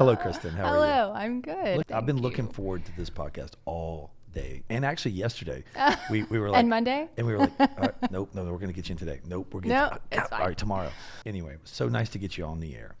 Hello, Christin. How are you? Hello, I'm good. Look, I've been Thank looking you. forward to this podcast all day. And actually yesterday, we were like... And Monday? And we were like, all right, nope, no, we're going to get you in today. Nope, we're getting No, it's fine. All right, tomorrow. Anyway, it was so nice to get you on the air.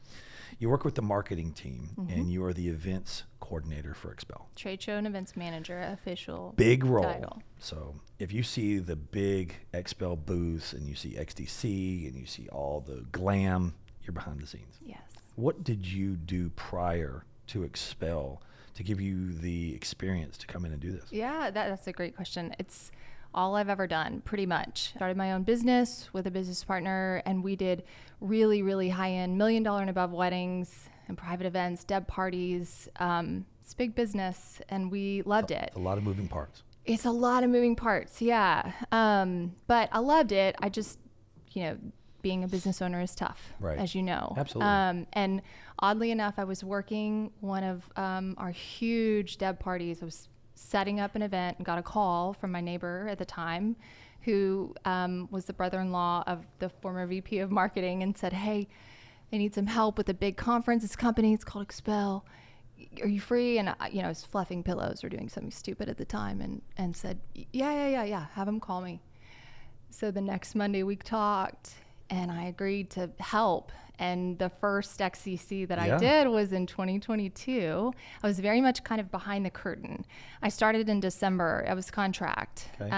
You work with the marketing team, and you are the events coordinator for XPEL. Trade show and events manager, official Big role. title. So if you see the big XPEL booths and you see XDC and you see all the glam, you're behind the scenes. Yes. What did you do prior to XPEL to give you the experience to come in and do this? Yeah, that's a great question. It's all I've ever done, pretty much. Started my own business with a business partner, and we did really, really high-end $1 million and above weddings and private events, deb parties. It's big business, and we loved it. A lot of moving parts. It's a lot of moving parts, yeah. But I loved it. I just, being a business owner is tough, Right. as you know. Absolutely. And oddly enough, I was working one of our huge deb parties. I was setting up an event and got a call from my neighbor at the time who was the brother-in-law of the former VP of marketing and said, hey, they need some help with a big conference. This company, it's called XPEL. Are you free? And I was fluffing pillows or doing something stupid at the time and said, yeah, have them call me. So the next Monday we talked and I agreed to help. And the first XCC that I did was in 2022. I was very much kind of behind the curtain. I started in December. I was contract. Okay.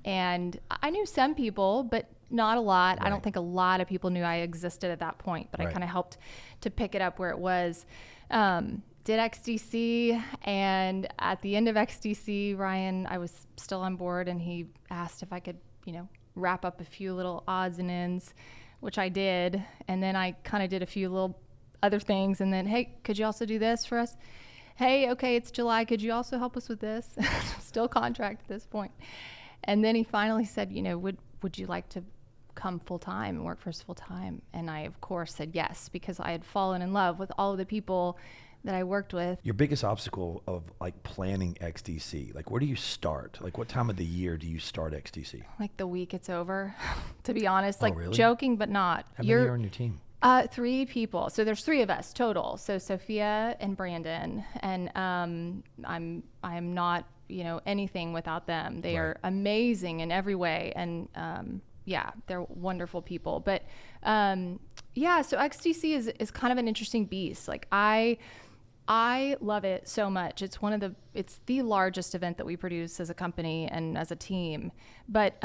And I knew some people, but not a lot. Right. I don't think a lot of people knew I existed at that point, but I kind of helped to pick it up where it was. Did XDC, and at the end of XDC, Ryan, I was still on board, and he asked if I could, wrap up a few little odds and ends, which I did. And then I kind of did a few little other things. And then, hey, could you also do this for us? Hey, okay, it's July. Could you also help us with this? Still contract at this point. And then he finally said, would you like to come full time and work for us full time? And I, of course, said yes, because I had fallen in love with all of the people that I worked with. Your biggest obstacle of planning XDC, where do you start? What time of the year do you start XDC? The week it's over, to be honest. Really? Joking, but not. How many are on your team? 3 people. So there's 3 of us total. So Sophia and Brandon, and I am not anything without them. They are amazing in every way, and they're wonderful people. But so XDC is kind of an interesting beast. I love it so much. It's the largest event that we produce as a company and as a team, but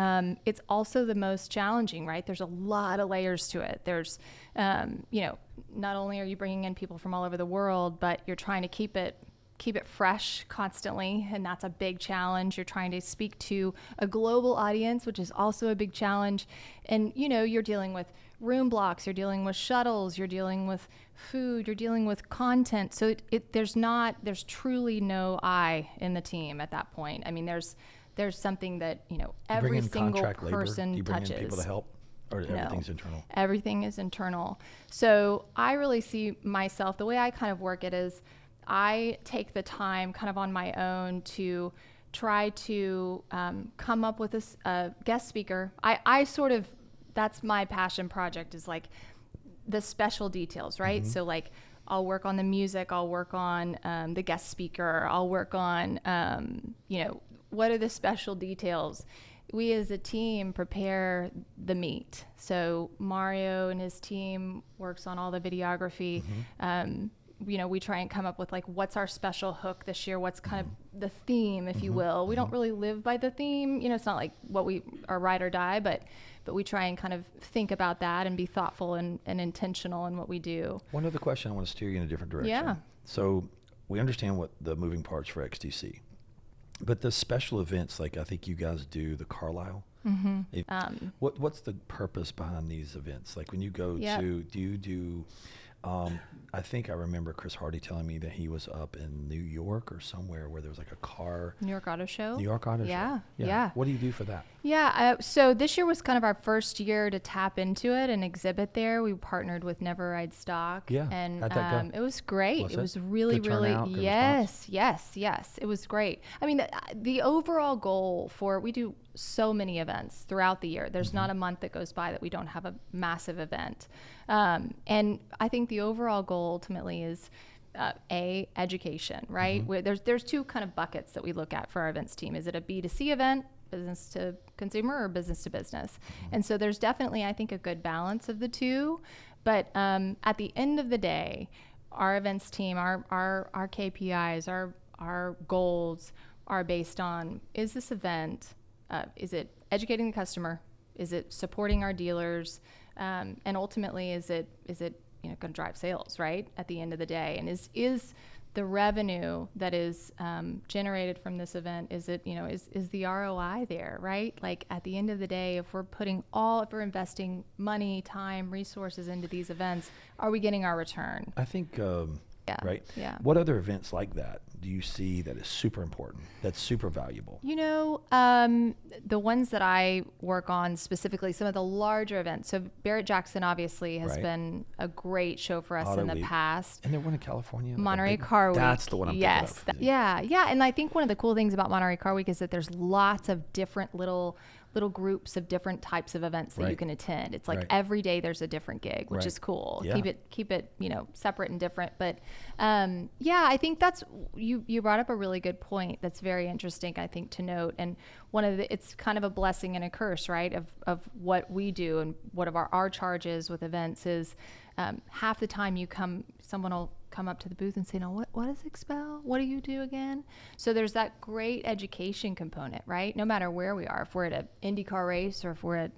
it's also the most challenging, right? There's a lot of layers to it. There's, not only are you bringing in people from all over the world, but you're trying to keep it fresh constantly, and that's a big challenge. You're trying to speak to a global audience, which is also a big challenge. And you're dealing with room blocks, you're dealing with shuttles, you're dealing with food, you're dealing with content. So there's truly no I in the team at that point. I mean, there's something that every single person Do you bring touches. in people to help, or everything's internal? Everything is internal. So I really see myself, the way I kind of work it is, I take the time kind of on my own to try to come up with a guest speaker. I sort of, that's my passion project, is the special details, right? Mm-hmm. So I'll work on the music, I'll work on the guest speaker, I'll work on, what are the special details? We as a team prepare the meat. So Mario and his team works on all the videography. Mm-hmm. We try and come up with what's our special hook this year, what's kind of the theme, if you will. We don't really live by the theme, it's not like what we are ride or die, but we try and kind of think about that and be thoughtful and intentional in what we do. One other question, I want to steer you in a different direction. Yeah. So we understand what the moving parts for XDC, but the special events, I think you guys do the Carlisle. Mm-hmm. What's the purpose behind these events? When you go to, do you do... I think I remember Chris Hardy telling me that he was up in New York or somewhere where there was a car. New York Auto Show. New York Auto Show. Yeah. What do you do for that? Yeah. So this year was kind of our first year to tap into it and exhibit there. We partnered with Never Ride Stock. Yeah. And how'd that go? It was great. It was really, good really, turnout, good yes. It was great. I mean, the overall goal we do so many events throughout the year. There's not a month that goes by that we don't have a massive event. And I think the overall goal ultimately is education, right? Where there's two kind of buckets that we look at for our events team. Is it a B2C event, business to consumer, or business to business? And so there's definitely, I think, a good balance of the two. But at the end of the day, our events team, our KPIs, our goals are based on, is this event, is it educating the customer? Is it supporting our dealers? And ultimately, is it going to drive sales, right? At the end of the day, and is the revenue that is generated from this event, is the ROI there, right? Like at the end of the day, if we're investing money, time, resources into these events, are we getting our return? I think, right? Yeah. What other events like that do you see that is super important, that's super valuable? The ones that I work on specifically, some of the larger events. So Barrett Jackson obviously has been a great show for us in the past. And there one in California? Monterey Car Week. That's the one I'm thinking of. Yeah. And I think one of the cool things about Monterey Car Week is that there's lots of different little groups of different types of events that you can attend. It's like every day there's a different gig, which is cool. Yeah. Keep it, separate and different. But I think that's, you brought up a really good point that's very interesting, I think, to note. And it's kind of a blessing and a curse, right? Of what we do, and what of our charges with events is half the time someone will come up to the booth and say, no, what is XPEL? What do you do again? So there's that great education component, right? No matter where we are, if we're at an IndyCar race or if we're at,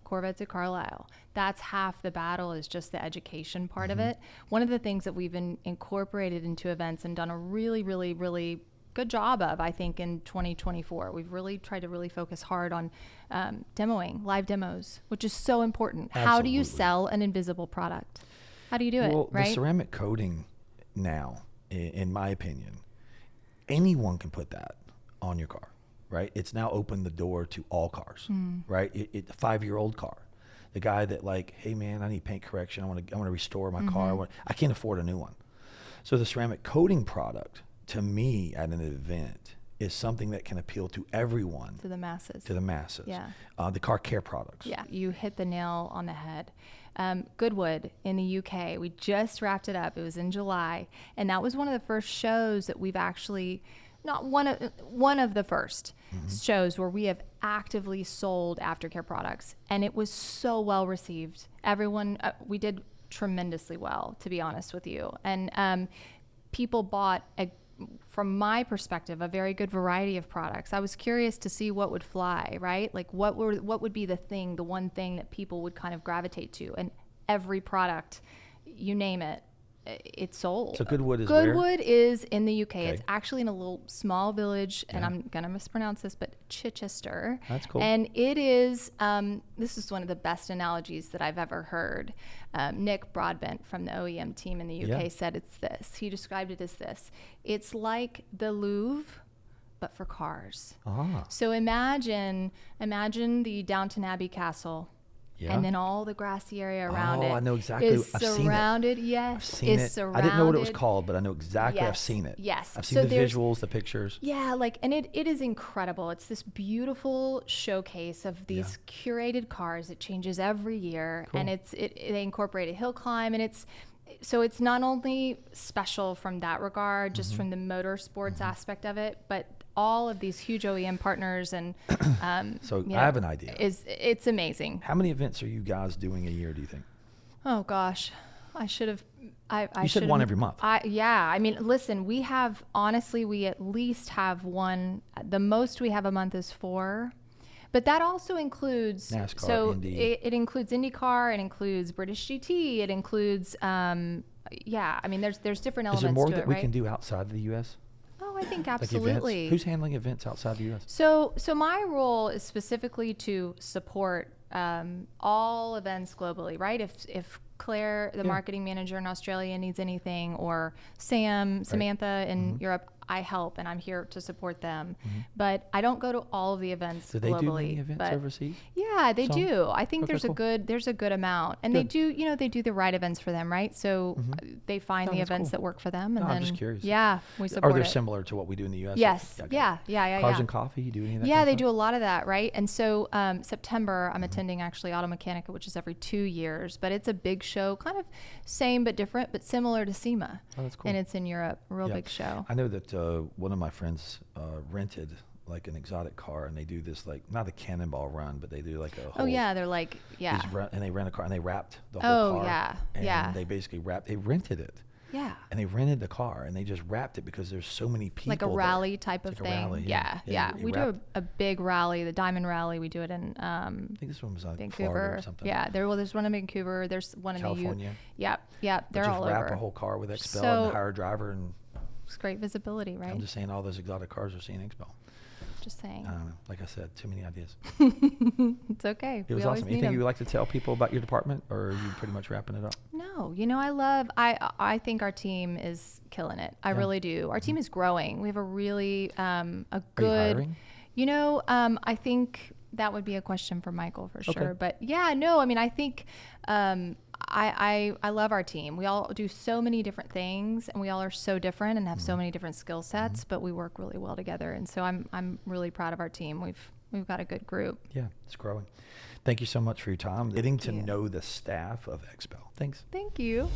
Corvettes at Carlisle, that's half the battle, is just the education part of it. One of the things that we've incorporated into events and done a really, really, really good job of, I think, in 2024, we've really tried to really focus hard on demoing, live demos, which is so important. Absolutely. How do you sell an invisible product? How do you do it, right? The ceramic coating now, in my opinion, anyone can put that on your car, right? It's now opened the door to all cars, right? A 5-year-old car. The guy that hey man, I need paint correction. I want to restore my car. I can't afford a new one. So the ceramic coating product, to me, at an event, is something that can appeal to everyone. To the masses. Yeah. The car care products. Yeah, you hit the nail on the head. Goodwood in the UK, we just wrapped it up. It was in July, and that was one of the first shows that we've actually, not one of the first shows where we have actively sold aftercare products, and it was so well received. Everyone, we did tremendously well, to be honest with you, and people bought from my perspective, a very good variety of products. I was curious to see what would fly, right? Like what would be the one thing that people would kind of gravitate to, and every product, you name it, it sold. So Goodwood is Goodwood where? is in the UK. Okay. It's actually in a little small village, and I'm going to mispronounce this, but Chichester. That's cool. And it is, this is one of the best analogies that I've ever heard. Nick Broadbent from the OEM team in the UK said it's this. He described it as this. It's like the Louvre, but for cars. So imagine the Downton Abbey Castle. Yeah. And then all the grassy area around it. I know exactly. Is I've surrounded. Seen it. Yes, I've seen it. Surrounded. I didn't know what it was called, but I know exactly. Yes. I've seen it. Yes. I've seen the visuals, the pictures. Yeah, and it is incredible. It's this beautiful showcase of these curated cars. It changes every year, and they incorporate a hill climb, and it's not only special from that regard, just from the motorsports aspect of it, but all of these huge OEM partners and so I have an idea. It's amazing. How many events are you guys doing a year, do you think? Oh gosh, I should have. You said one every month. I mean, listen, we at least have one. The most we have a month is 4. But that also includes NASCAR, so Indy. It includes IndyCar, it includes British GT, it includes I mean there's different elements to it, right? Is there more that we can do outside of the US? Oh, I think absolutely. Like who's handling events outside the US? So my role is specifically to support all events globally, right? If Claire, the marketing manager in Australia, needs anything, or Samantha in Europe, I help and I'm here to support them. But I don't go to all of the events Do globally. they do many events overseas? Yeah, they do. I think Okay, there's cool. there's a good amount, and they do, they do the right events for them, right? So they find the that's events cool. that work for them, and No, then I'm just curious. yeah, we support Are they it. similar to what we do in the U.S.? Yes. Yeah. Cars and coffee. You do any of that? Yeah, kind they of do a lot of that, right? And so September, I'm attending actually Auto Mechanica, which is every 2 years, but it's a big show, kind of same but different, but similar to SEMA. Oh, that's cool. And it's in Europe, a real big show. I know that one of my friends rented like an exotic car, and they do this like not a cannonball run, but they do like a whole. Oh yeah, they're like And they rent a car and they wrapped the whole car. Yeah. And they basically they rented it. Yeah. And they rented the car and they just wrapped it because there's so many people. Like a rally type of like thing. A rally, Yeah. We do a big rally, the Diamond Rally. We do it in I think this one was on Vancouver Florida or something. Yeah, there's one in Vancouver. There's one in California. Yep. They're just all over. wrap a whole car with XPEL So- and hire a driver, and It's great visibility, right? I'm just saying all those exotic cars are seeing XPEL. Just saying. I don't know. Like I said, too many ideas. It's okay. It was awesome. Anything you would like to tell people about your department, or are you pretty much wrapping it up? No, I think our team is killing it. I really do. Our team is growing. We have a really a good. Are you hiring? I think that would be a question for Michael for sure. Okay. But yeah, no, I mean, I think I love our team. We all do so many different things, and we all are so different and have so many different skill sets, but we work really well together. And so I'm really proud of our team. We've got a good group. Yeah, it's growing. Thank you so much for your time. Getting to know the staff of XPEL. Thanks. Thank you.